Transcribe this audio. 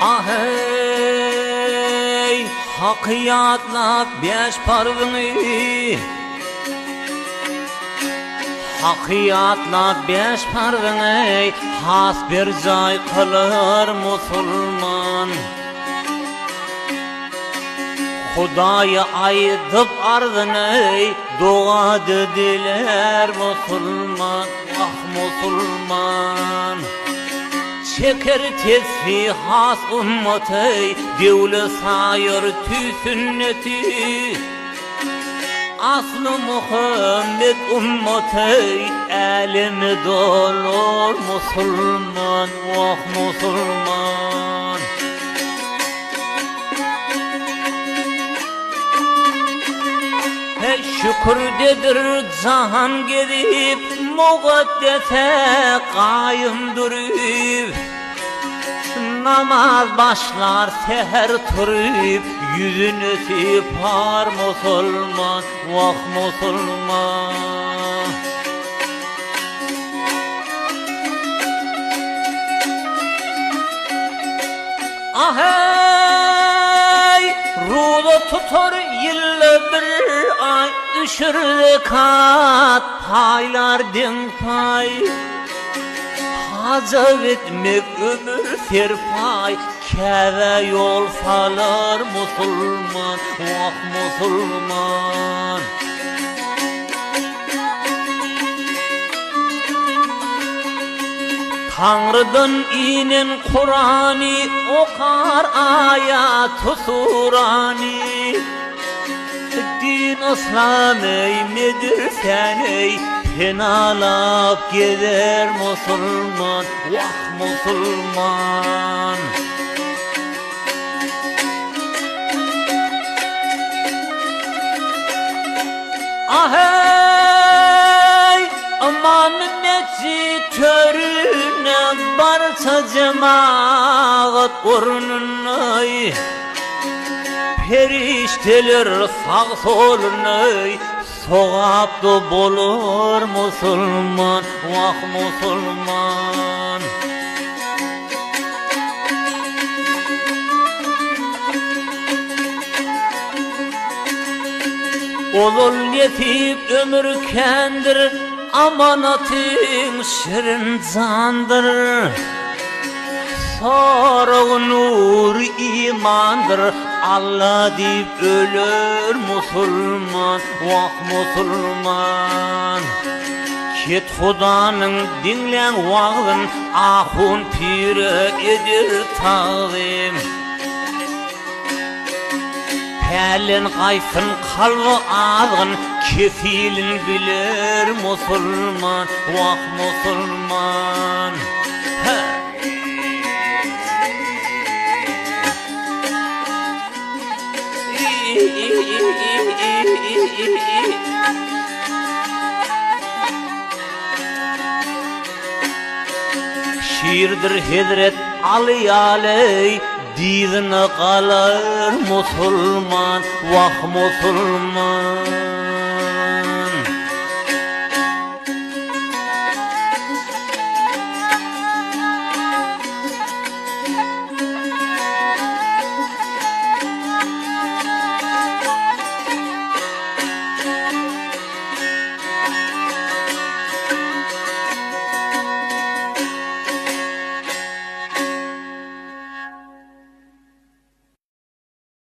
Ahey hakiyatla beş parvını Hakiyatla beş parvını has bir cay kılır musulman Hudayı aydıp ardını dua dediler musulman Ah musulman Çeker tesbih has ümmeti Devle sayır tü sünneti Aslı Muhammed ümmeti Elimi dolur musulman Oh musulman Şükür dedir cahan gedip Mugaddese qayım durib Namaz başlar seher turib Yüzünü sipar musulman Vah musulman Ahey rulo tutar yılla bir ay Üşür kat paylar din pay Hacav etmek ömür serpay Keve yol falar musulman Vah musulman Tanrı'dan inen Kur'an'ı okar ayat-ı surani Din İslam-ı medresen-ey penalap gider musulman Vah musulman Ahey aman mescid törüne barça cemaat ornunay Perişteler sağ solunay Soğaplı bolur musulman Vah musulman Olul yetip ömür kendir Amanatın şirin candır Sarığı nur imandır Allah deyip ölür musulman Vah musulman Ket Hudanın dinlen vağın Ahun piri edir tağzim Pelin kayfın kalvı ağın Kefilin bilir musulman Vah musulman Şiirdir Hazret Ali aley Dizine kalır musulman Vah musulman